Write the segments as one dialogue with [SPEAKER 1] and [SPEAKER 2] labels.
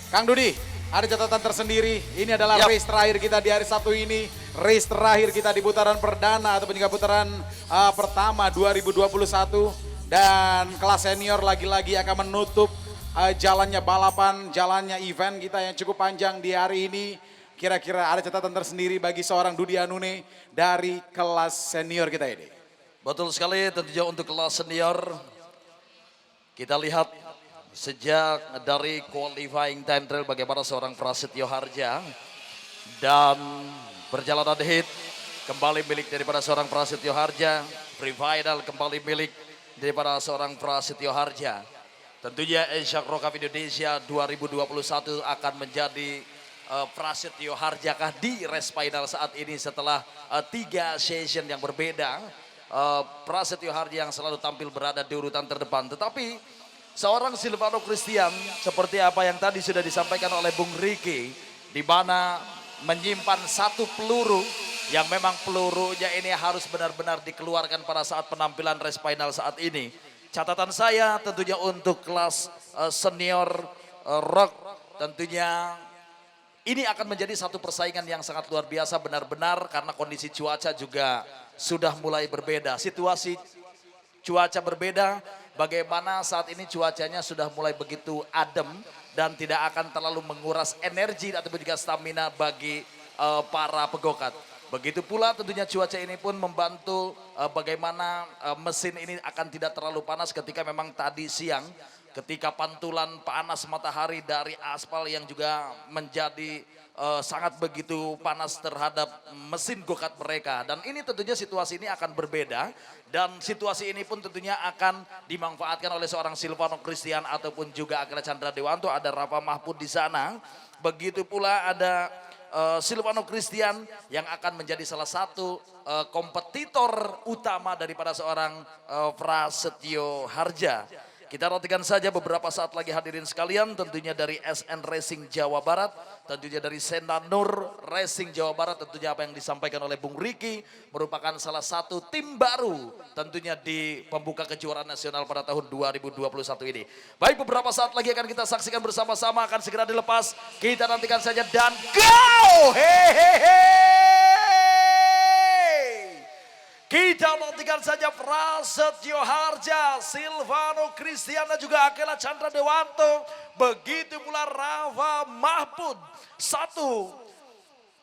[SPEAKER 1] Kang Dudi, ada catatan tersendiri. Ini adalah
[SPEAKER 2] Yap.
[SPEAKER 1] race terakhir kita di hari Sabtu ini. Race terakhir kita di putaran perdana ataupun juga putaran pertama 2021. Dan kelas senior lagi-lagi akan menutup jalannya balapan, jalannya event kita yang cukup panjang di hari ini. Kira-kira ada catatan tersendiri bagi seorang Dudi Anune dari kelas senior kita ini.
[SPEAKER 2] Betul sekali, tentunya untuk kelas senior kita lihat sejak dari qualifying time trial bagaimana seorang Prasetyo Harja dan perjalanan hit kembali milik daripada seorang Prasetyo Harja, free final kembali milik daripada seorang Prasetyo Harja. Tentunya Asia Pro Cup Indonesia 2021 akan menjadi Prasetyo Harjakah di race final saat ini setelah 3 session yang berbeda. Prasetyo Harja yang selalu tampil berada di urutan terdepan, tetapi seorang Silvano Christian seperti apa yang tadi sudah disampaikan oleh Bung Riki, di mana menyimpan satu peluru yang memang pelurunya ini harus benar-benar dikeluarkan pada saat penampilan race final saat ini. Catatan saya tentunya untuk kelas senior rock, tentunya ini akan menjadi satu persaingan yang sangat luar biasa benar-benar karena kondisi cuaca juga sudah mulai berbeda. Situasi cuaca berbeda, bagaimana saat ini cuacanya sudah mulai begitu adem dan tidak akan terlalu menguras energi ataupun juga stamina bagi para pegokat. Begitu pula tentunya cuaca ini pun membantu bagaimana mesin ini akan tidak terlalu panas ketika memang tadi siang ketika pantulan panas matahari dari aspal yang juga menjadi sangat begitu panas terhadap mesin go-kart mereka. Dan ini tentunya situasi ini akan berbeda dan situasi ini pun tentunya akan dimanfaatkan oleh seorang Silvano Christian ataupun juga Akila Chandra Dewanto, ada Rafa Mahfud di sana. Begitu pula ada Silvano Christian yang akan menjadi salah satu kompetitor utama daripada seorang Prasetyo Harja. Kita nantikan saja beberapa saat lagi hadirin sekalian, tentunya dari SN Racing Jawa Barat, tentunya dari Senanur Racing Jawa Barat, tentunya apa yang disampaikan oleh Bung Riki merupakan salah satu tim baru tentunya di pembuka kejuaraan nasional pada tahun 2021 ini. Baik, beberapa saat lagi akan kita saksikan bersama-sama, akan segera dilepas. Kita nantikan saja dan go! Hehehe! Kita nantikan saja Prasetyo Harja, Silvano Christian dan juga Akila Chandra Dewanto. Begitu pula Rafa Mahfud. Satu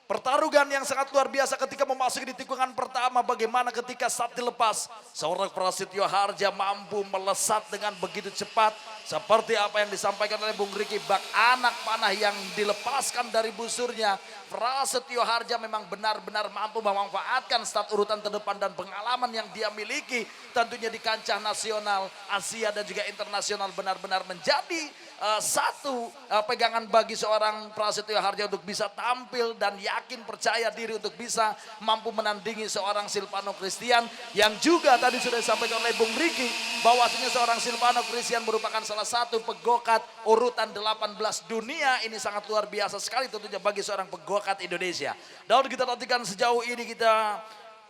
[SPEAKER 2] pertarungan yang sangat luar biasa ketika memasuki di tikungan pertama. Bagaimana ketika saat dilepas seorang Prasetyo Harja mampu melesat dengan begitu cepat. Seperti apa yang disampaikan oleh Bung Riki, bak anak panah yang dilepaskan dari busurnya. Prasetyo Harja memang benar-benar mampu memanfaatkan start urutan terdepan dan pengalaman yang dia miliki. Tentunya di kancah nasional, Asia dan juga internasional benar-benar menjadi satu pegangan bagi seorang Prasetyo Harja untuk bisa tampil dan yakin percaya diri untuk bisa mampu menandingi seorang Silvano Christian yang juga tadi sudah disampaikan oleh Bung Riki bahwasanya seorang Silvano Christian merupakan salah satu pegokat urutan 18 dunia. Ini sangat luar biasa sekali tentunya bagi seorang pegokat Indonesia. Dan kita nantikan sejauh ini kita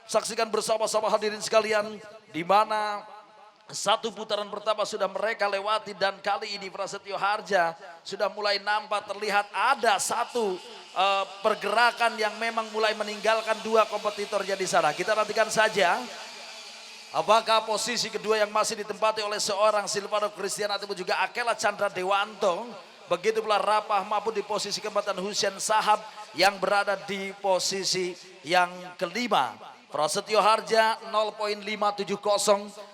[SPEAKER 2] saksikan bersama-sama hadirin sekalian di mana satu putaran pertama sudah mereka lewati dan kali ini Prasetyo Harja sudah mulai nampak terlihat ada satu pergerakan yang memang mulai meninggalkan dua kompetitornya di sana. Kita nantikan saja apakah posisi kedua yang masih ditempati oleh seorang Silvano Christian ataupun juga Akila Chandra Dewanto. Begitu pula Rafa Mahfud di posisi keempat dan Hussein Sahab yang berada di posisi yang kelima. Prasetyo Harja 0.570,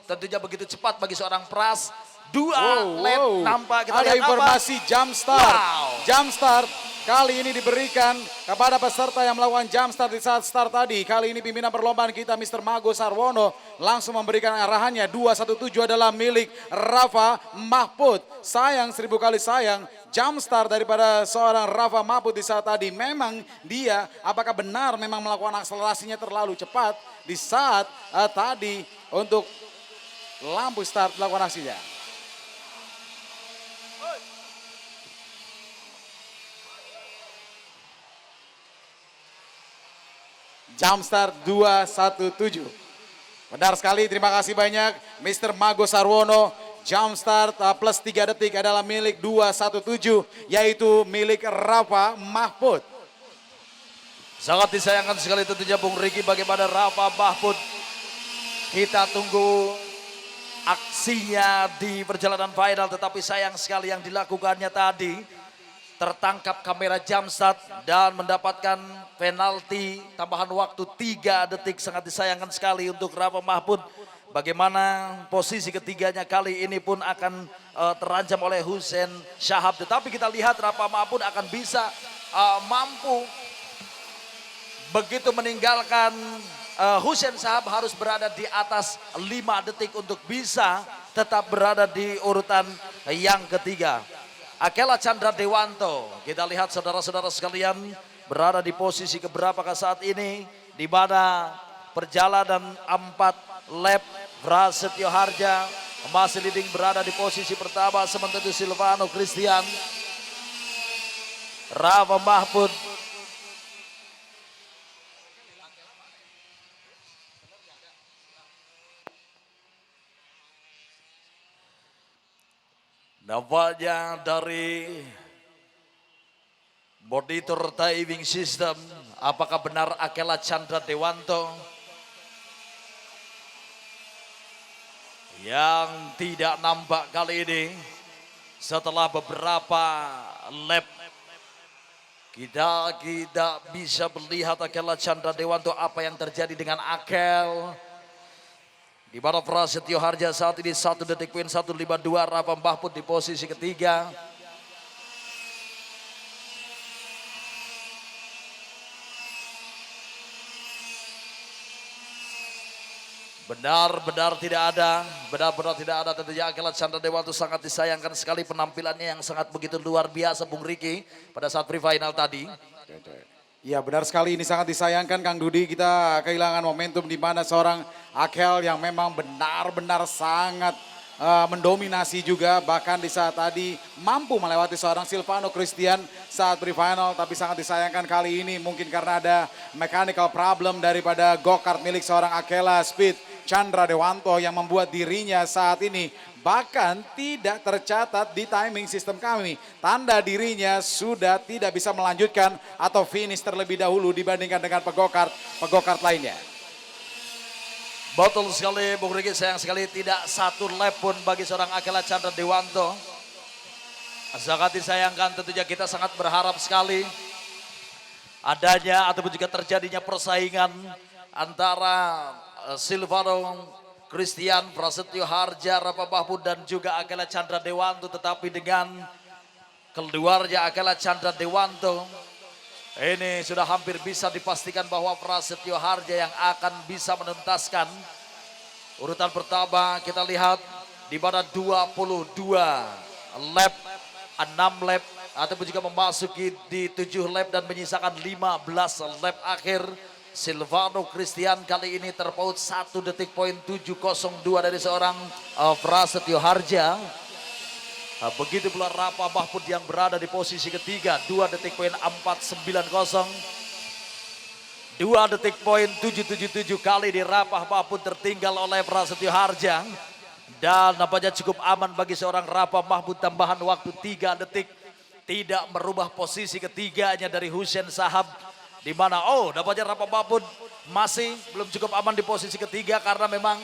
[SPEAKER 2] tentunya begitu cepat bagi seorang Pras. Lap nampak kita
[SPEAKER 1] ada
[SPEAKER 2] lihat
[SPEAKER 1] informasi
[SPEAKER 2] apa?
[SPEAKER 1] jump start.
[SPEAKER 2] Wow.
[SPEAKER 1] Jump start kali ini diberikan kepada peserta yang melakukan jump start di saat start tadi. Kali ini pimpinan perlombaan kita Mr. Mago Sarwono langsung memberikan arahannya. 217 adalah milik Rafa Mahfud. Sayang, 1000 kali sayang. Jump start daripada seorang Rafa Mahfud di saat tadi. Memang dia apakah benar memang melakukan akselerasinya terlalu cepat di saat tadi untuk lampu start melakukan aksinya. Jump start 217. Benar sekali, terima kasih banyak Mr. Mago Sarwono Jump start plus 3 detik adalah milik 217 yaitu milik Rafa Mahfud.
[SPEAKER 2] Sangat disayangkan sekali tentunya Bung Riki bagaimana Rafa Mahfud. Kita tunggu aksinya di perjalanan final, tetapi sayang sekali yang dilakukannya tadi tertangkap kamera Jamstad dan mendapatkan penalti tambahan waktu 3 detik. Sangat disayangkan sekali untuk Rafa Mahfud. Bagaimana posisi ketiganya kali ini pun akan terancam oleh Hussein Shahab, tetapi kita lihat Rafa Mahfud akan bisa mampu begitu meninggalkan Hussein Shahab, harus berada di atas 5 detik untuk bisa tetap berada di urutan yang ketiga. Akela Chandra Dewanto, kita lihat saudara-saudara sekalian berada di posisi keberapakah saat ini, di mana perjalanan 4 lap Prasetyo Harja masih leading berada di posisi pertama, sementara itu Silvano Christian, Rafa Mahfud, nampaknya dari monitor timing system, apakah benar Akela Chandra Dewanto yang tidak nampak kali ini setelah beberapa lap. Kita tidak bisa melihat Akela Chandra Dewanto apa yang terjadi dengan Akel. Di mana Prasetyo Harja saat ini 1 detik poin 152, Rafa Mahfud di posisi ketiga. Benar-benar tidak ada tentunya Akela Chandra Dewanto. Sangat disayangkan sekali penampilannya yang sangat begitu luar biasa Bung Riki pada saat pre-final tadi.
[SPEAKER 1] Ya benar sekali, ini sangat disayangkan Kang Dudi, kita kehilangan momentum di mana seorang Akel yang memang benar-benar sangat mendominasi juga, bahkan di saat tadi mampu melewati seorang Silvano Christian saat pre-final, tapi sangat disayangkan kali ini mungkin karena ada mechanical problem daripada go-kart milik seorang Akela Speed Chandra Dewanto yang membuat dirinya saat ini bahkan tidak tercatat di timing sistem kami. Tanda dirinya sudah tidak bisa melanjutkan atau finish terlebih dahulu dibandingkan dengan pegokart lainnya.
[SPEAKER 2] Betul sekali Bung Riki, sayang sekali tidak 1 lap pun bagi seorang Akela Chandra Dewanto. Sangat disayangkan, tentunya kita sangat berharap sekali adanya ataupun juga terjadinya persaingan antara Silvano Christian, Prasetyo Harja, Rafa Mahfud dan juga Akela Chandra Dewanto, tetapi dengan keluarnya Akela Chandra Dewanto ini sudah hampir bisa dipastikan bahwa Prasetyo Harja yang akan bisa menuntaskan urutan pertama. Kita lihat di mana 22 lap, 6 lap ataupun juga memasuki di 7 lap dan menyisakan 15 lap akhir. Silvano Christian kali ini terpaut 1 detik poin 702 dari seorang Prasetyo Harja. Begitu pula Rafa Mahfud yang berada di posisi ketiga, 2 detik poin 490. 2 detik poin 777 kali di Rafa Mahfud tertinggal oleh Prasetyo Harja. Dan nampaknya cukup aman bagi seorang Rafa Mahfud, tambahan waktu 3 detik. Tidak merubah posisi ketiganya dari Hussein Shahab. Di mana nampaknya Rafa Mahfud masih belum cukup aman di posisi ketiga karena memang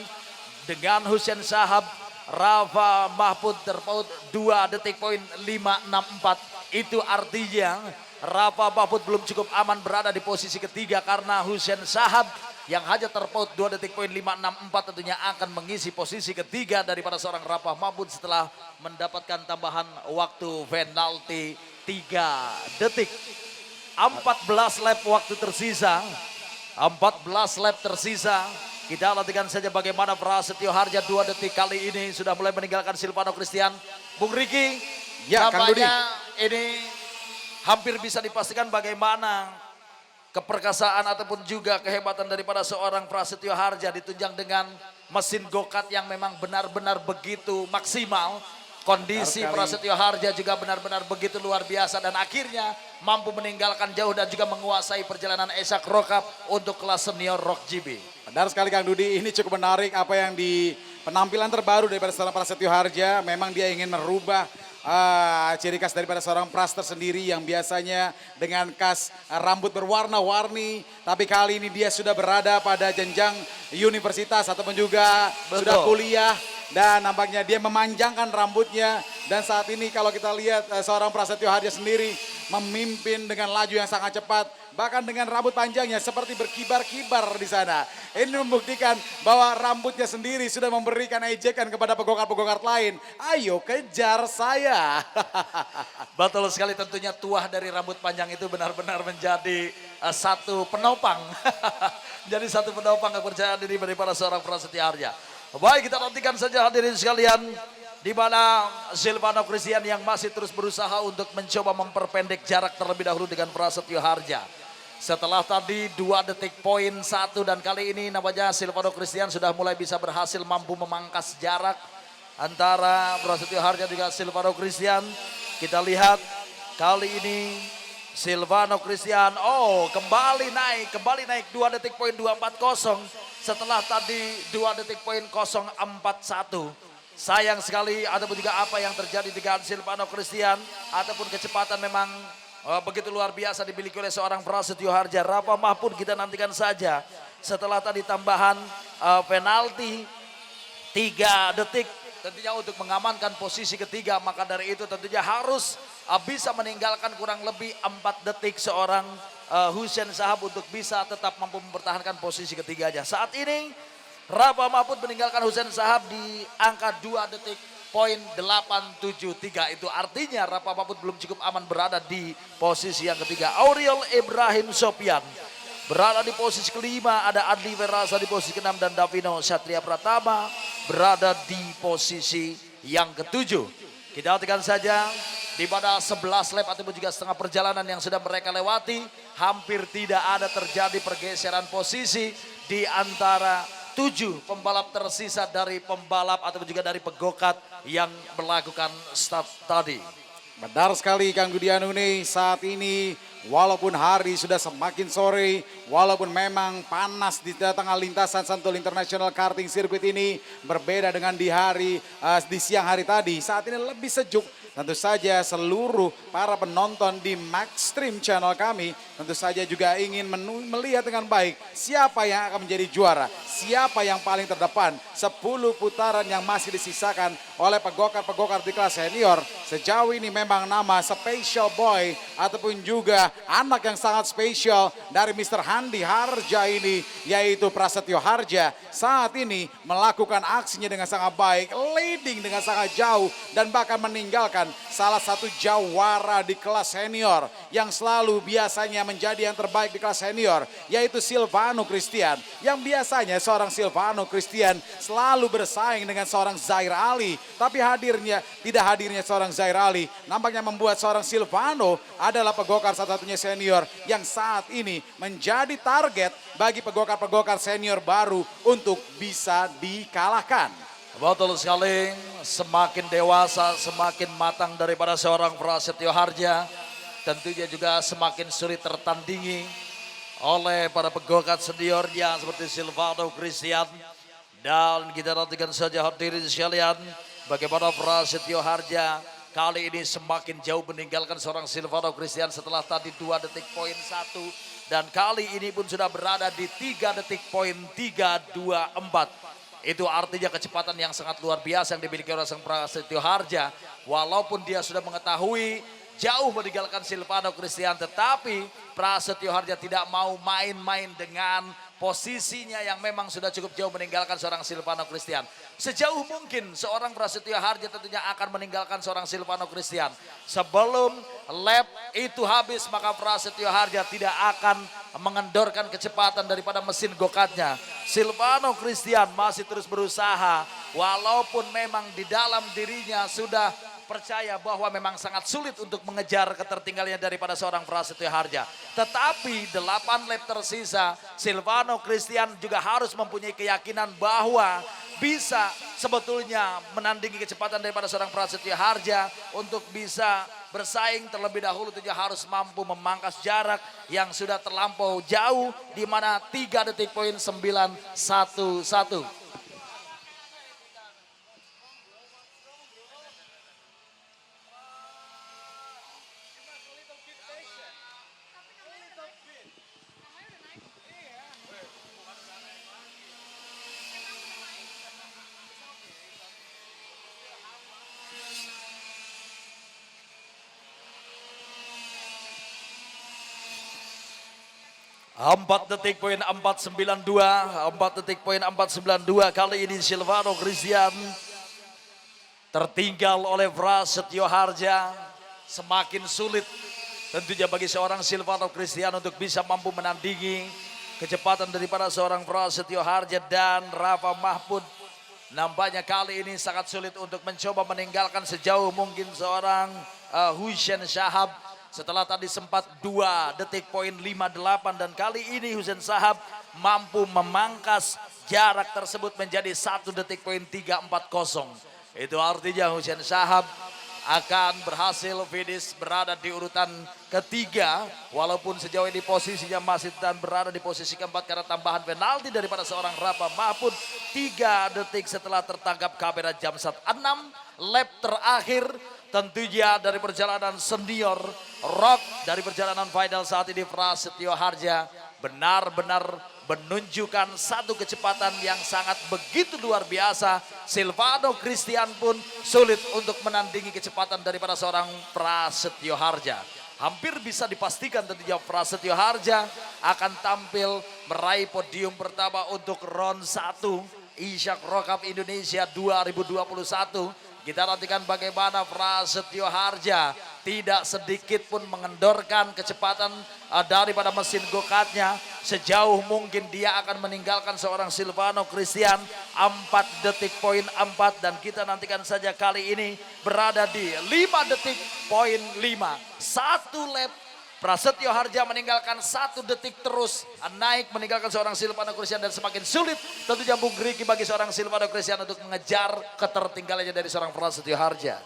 [SPEAKER 2] dengan Hussein Shahab Rafa Mahfud terpaut 2 detik poin 564. Itu artinya Rafa Mahfud belum cukup aman berada di posisi ketiga karena Hussein Shahab yang hanya terpaut 2 detik poin 564 tentunya akan mengisi posisi ketiga daripada seorang Rafa Mahfud setelah mendapatkan tambahan waktu penalti 3 detik. 14 lap waktu tersisa, 14 lap tersisa. Kita latihan saja bagaimana Prasetyo Harja 2 detik kali ini sudah mulai meninggalkan Silvano Christian. Bung Riki,
[SPEAKER 1] ya,
[SPEAKER 2] nampaknya ini hampir bisa dipastikan bagaimana keperkasaan ataupun juga kehebatan daripada seorang Prasetyo Harja ditunjang dengan mesin go-kart yang memang benar-benar begitu maksimal. Kondisi Prasetyo Harja juga benar-benar begitu luar biasa dan akhirnya mampu meninggalkan jauh dan juga menguasai perjalanan Esak Rock Cup untuk kelas senior Rock GB.
[SPEAKER 1] Benar sekali Kang Dudi, ini cukup menarik apa yang penampilan terbaru daripada seorang Prasetyo Harja. Memang dia ingin merubah ciri khas daripada seorang Praster sendiri yang biasanya dengan khas rambut berwarna-warni. Tapi kali ini dia sudah berada pada jenjang universitas ataupun juga sudah kuliah. Dan nampaknya dia memanjangkan rambutnya. Dan saat ini kalau kita lihat seorang Prasetyo Harja sendiri memimpin dengan laju yang sangat cepat. Bahkan dengan rambut panjangnya seperti berkibar-kibar di sana. Ini membuktikan bahwa rambutnya sendiri sudah memberikan ejekan kepada pegokar-pegokar lain. Ayo kejar saya.
[SPEAKER 2] Betul sekali, tentunya tuah dari rambut panjang itu benar-benar menjadi satu penopang. Jadi satu penopang kepercayaan diri daripada seorang Prasetyo Harja. Baik, kita nantikan saja hadirin sekalian. Di mana Silvano Christian yang masih terus berusaha untuk mencoba memperpendek jarak terlebih dahulu dengan Prasetyo Harja. Setelah tadi 2 detik poin 1 dan kali ini namanya Silvano Christian sudah mulai bisa berhasil mampu memangkas jarak antara Prasetyo Harja juga Silvano Christian. Kita lihat kali ini Silvano Christian kembali naik 2 detik poin 240 setelah tadi 2 detik poin 041. Sayang sekali ataupun juga apa yang terjadi dengan Silvano Christian ataupun kecepatan memang begitu luar biasa dimiliki oleh seorang Prasetyo Harja. Rapamah pun kita nantikan saja setelah tadi tambahan penalti 3 detik tentunya untuk mengamankan posisi ketiga. Maka dari itu tentunya harus bisa meninggalkan kurang lebih 4 detik seorang Hussein Shahab untuk bisa tetap mampu mempertahankan posisi ketiganya. Saat ini Rafa Mahfud meninggalkan Hussein Shahab di angka 2 detik poin 873. Itu artinya Rafa Mahfud belum cukup aman berada di posisi yang ketiga. Auriel Ibrahim Sopian berada di posisi kelima, ada Adi Verasa di posisi ke-6 dan Davino Satria Pratama berada di posisi yang ke-7. Kita nantikan saja di pada 11 lap ataupun juga setengah perjalanan yang sudah mereka lewati, hampir tidak ada terjadi pergeseran posisi di antara 7 pembalap tersisa dari pembalap ataupun juga dari pegokat yang melakukan start tadi.
[SPEAKER 1] Benar sekali Kang Gudianu nih, saat ini walaupun hari sudah semakin sore, walaupun memang panas di tengah lintasan Sentul International Karting Circuit ini berbeda dengan di siang hari tadi, saat ini lebih sejuk. Tentu saja seluruh para penonton di Maxstream channel kami tentu saja juga ingin melihat dengan baik siapa yang akan menjadi juara, siapa yang paling terdepan. 10 putaran yang masih disisakan oleh pegokar-pegokar di kelas senior. Sejauh ini memang nama special boy ataupun juga anak yang sangat spesial dari Mr. Handi Harja ini, yaitu Prasetyo Harja, saat ini melakukan aksinya dengan sangat baik, leading dengan sangat jauh dan bahkan meninggalkan salah satu jawara di kelas senior yang selalu biasanya menjadi yang terbaik di kelas senior, yaitu Silvano Christian, yang biasanya seorang Silvano Christian selalu bersaing dengan seorang Zair Ali. Tapi tidak hadirnya seorang Zair Ali nampaknya membuat seorang Silvano adalah pegokar satu-satunya senior yang saat ini menjadi target bagi pegokar-pegokar senior baru untuk bisa dikalahkan.
[SPEAKER 2] Betul sekali, semakin dewasa, semakin matang daripada seorang Prasetyo Harja. Tentunya juga semakin sulit tertandingi oleh para pegokat seniornya seperti Silvano Christian. Dan kita nantikan saja hadirin sekalian bagaimana Prasetyo Harja kali ini semakin jauh meninggalkan seorang Silvano Christian setelah tadi 2 detik poin 1. Dan kali ini pun sudah berada di 3 detik poin 324. Itu artinya kecepatan yang sangat luar biasa yang dimiliki oleh sang Prasetyo Harja. Walaupun dia sudah mengetahui jauh meninggalkan Silvano Christian, tetapi Prasetyo Harja tidak mau main-main dengan posisinya yang memang sudah cukup jauh meninggalkan seorang Silvano Christian. Sejauh mungkin seorang Prasetyo Harja tentunya akan meninggalkan seorang Silvano Christian. Sebelum lap itu habis maka Prasetyo Harja tidak akan mengendorkan kecepatan daripada mesin gokatnya. Silvano Christian masih terus berusaha walaupun memang di dalam dirinya sudah percaya bahwa memang sangat sulit untuk mengejar ketertinggalannya daripada seorang Prasetyo Harja. Tetapi 8 lap tersisa, Silvano Christian juga harus mempunyai keyakinan bahwa bisa sebetulnya menandingi kecepatan daripada seorang Prasetyo Harja untuk bisa bersaing terlebih dahulu. Tentunya harus mampu memangkas jarak yang sudah terlampau jauh di mana 3 detik poin 911. 4 detik poin 492, 4 detik poin 492. Kali ini Silvano Christian tertinggal oleh Prasetyo Harja. Semakin sulit tentunya bagi seorang Silvano Christian untuk bisa mampu menandingi kecepatan daripada seorang Prasetyo Harja dan Rafa Mahmud. Nampaknya kali ini sangat sulit untuk mencoba meninggalkan sejauh mungkin seorang Hussein Shahab. Setelah tadi sempat 2 detik poin 58 dan kali ini Hussein Shahab mampu memangkas jarak tersebut menjadi 1 detik poin 340. Itu artinya Hussein Shahab akan berhasil finish berada di urutan ketiga. Walaupun sejauh ini posisinya masih dan berada di posisi keempat karena tambahan penalti daripada seorang Rafa Mahmud. 3 detik setelah tertangkap kamera Jamsat. 6 lap terakhir tentunya dari perjalanan senior rock dari perjalanan final saat ini Prasetyo Harja benar-benar menunjukkan satu kecepatan yang sangat begitu luar biasa. Silvano Christian pun sulit untuk menandingi kecepatan daripada seorang Prasetyo Harja. Hampir bisa dipastikan tentunya Prasetyo Harja akan tampil meraih podium pertama untuk round 1 Ishak Rock Cup Indonesia 2021. Kita nantikan bagaimana Prasetyo Harja tidak sedikit pun mengendorkan kecepatan daripada mesin go-kartnya. Sejauh mungkin dia akan meninggalkan seorang Silvano Christian 4 detik poin 4. Dan kita nantikan saja kali ini berada di 5 detik poin 5. 1 lap Prasetyo Harja meninggalkan 1 detik terus naik meninggalkan seorang Silvano Christian dan semakin sulit tentunya Bung Riki bagi seorang Silvano Christian untuk mengejar ketertinggalannya dari seorang Prasetyo Harja.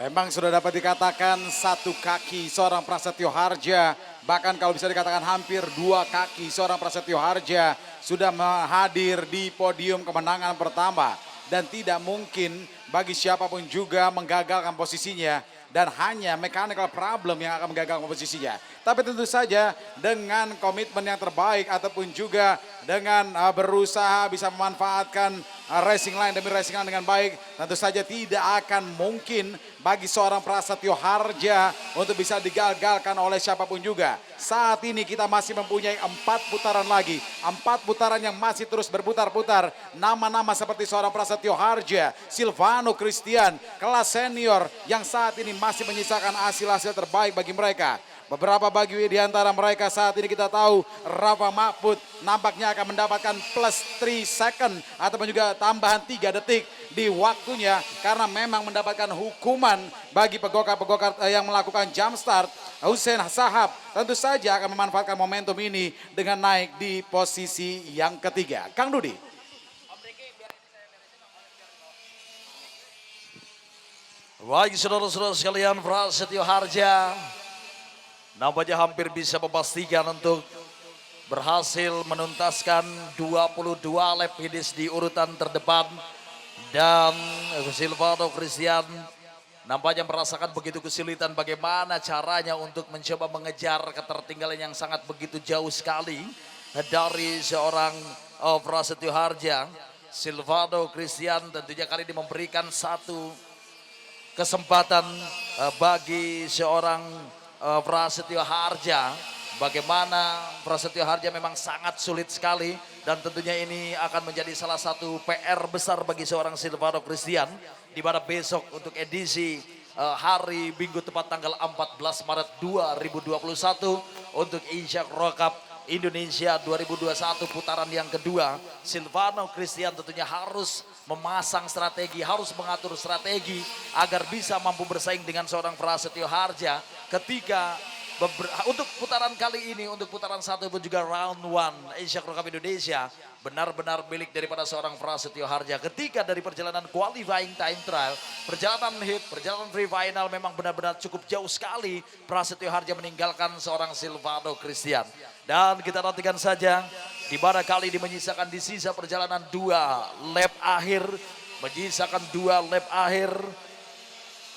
[SPEAKER 1] Memang sudah dapat dikatakan 1 kaki seorang Prasetyo Harja, bahkan kalau bisa dikatakan hampir 2 kaki seorang Prasetyo Harja sudah hadir di podium kemenangan pertama. Dan tidak mungkin bagi siapapun juga menggagalkan posisinya. Dan hanya mechanical problem yang akan menggagalkan posisinya. Tapi tentu saja dengan komitmen yang terbaik ataupun juga dengan berusaha bisa memanfaatkan racing line demi racing line dengan baik. Tentu saja tidak akan mungkin bagi seorang Prasetyo Harja untuk bisa digagalkan oleh siapapun juga. Saat ini kita masih mempunyai 4 putaran lagi. 4 putaran yang masih terus berputar-putar. Nama-nama seperti seorang Prasetyo Harja, Silvano Christian, kelas senior yang saat ini masih menyisakan hasil-hasil terbaik bagi mereka. Beberapa bagi di antara mereka saat ini kita tahu Rafa Mahmud nampaknya akan mendapatkan plus 3 second ataupun juga tambahan 3 detik di waktunya karena memang mendapatkan hukuman bagi pegokar-pegokar yang melakukan jump start. Hussein Shahab tentu saja akan memanfaatkan momentum ini dengan naik di posisi yang ketiga. Kang Dudi.
[SPEAKER 2] Baik saudara-saudara sekalian, Prasetyo Harja nampaknya hampir bisa memastikan untuk berhasil menuntaskan 22 lap finish di urutan terdepan. Dan Silvano Christian nampaknya merasakan begitu kesulitan bagaimana caranya untuk mencoba mengejar ketertinggalan yang sangat begitu jauh sekali dari seorang Prasetyo Harja. Silvano Christian tentunya kali ini memberikan satu kesempatan bagi seorang Prasetyo Harja. Bagaimana Prasetyo Harja memang sangat sulit sekali dan tentunya ini akan menjadi salah satu PR besar bagi seorang Silvano Christian di mana besok untuk edisi hari Minggu tepat tanggal 14 Maret 2021 untuk Ishak Rock Cup Indonesia 2021 putaran yang kedua. Silvano Christian tentunya harus memasang strategi, harus mengatur strategi agar bisa mampu bersaing dengan seorang Prasetyo Harja ketika untuk putaran kali ini, untuk putaran 1 pun juga round 1 Ishak Rock Cup Indonesia benar-benar milik daripada seorang Prasetyo Harja. Ketika dari perjalanan qualifying time trial, perjalanan hit, perjalanan free final memang benar-benar cukup jauh sekali Prasetyo Harja meninggalkan seorang Silvano Christian. Dan kita nantikan saja di mana kali ini menyisakan di sisa perjalanan 2 lap akhir, menyisakan 2 lap akhir.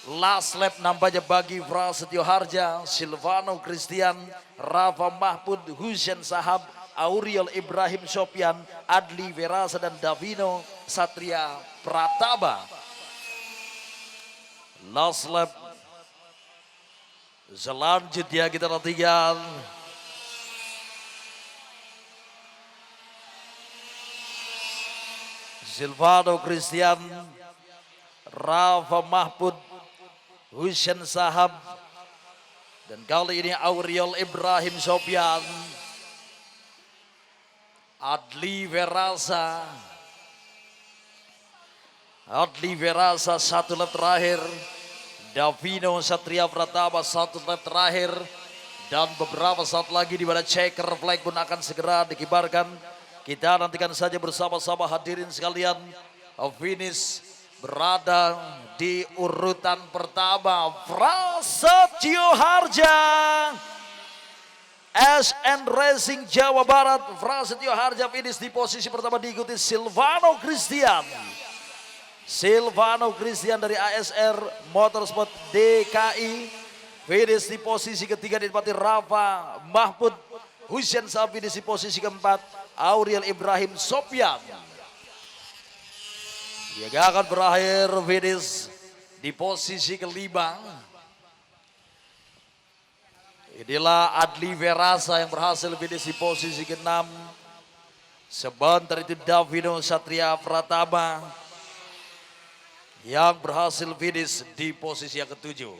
[SPEAKER 2] Last lap nampaknya bagi Prasetyo Harja, Silvano Christian, Rafa Mahmud, Hussein Shahab, Auriel Ibrahim Sopyan, Adli Verasa dan Davino Satria Prataba. Last lap. Selanjutnya kita nantikan Silvano Christian, Rafa Mahmud, Hussein Sahab, dan kali ini Auriel Ibrahim Sopian, Adli Verasa, satu lap terakhir, Davino Satria Pratama satu lap terakhir, dan beberapa saat lagi di mana checker flag pun akan segera dikibarkan. Kita nantikan saja bersama-sama hadirin sekalian. Finish berada di urutan pertama, Prasetyo Harja, SN Racing Jawa Barat. Prasetyo Harja finish di posisi pertama, diikuti Silvano Christian dari ASR Motorsport DKI. Finish di posisi ketiga ditempati Rafa Mahmud. Hussein Sahab finish di posisi keempat, Auriel Ibrahim Sopian. Dia akan berakhir finish di posisi kelima. Inilah Adli Verasa yang berhasil finish di posisi keenam. Sebentar itu Davino Satria Pratama yang berhasil finish di posisi yang ketujuh.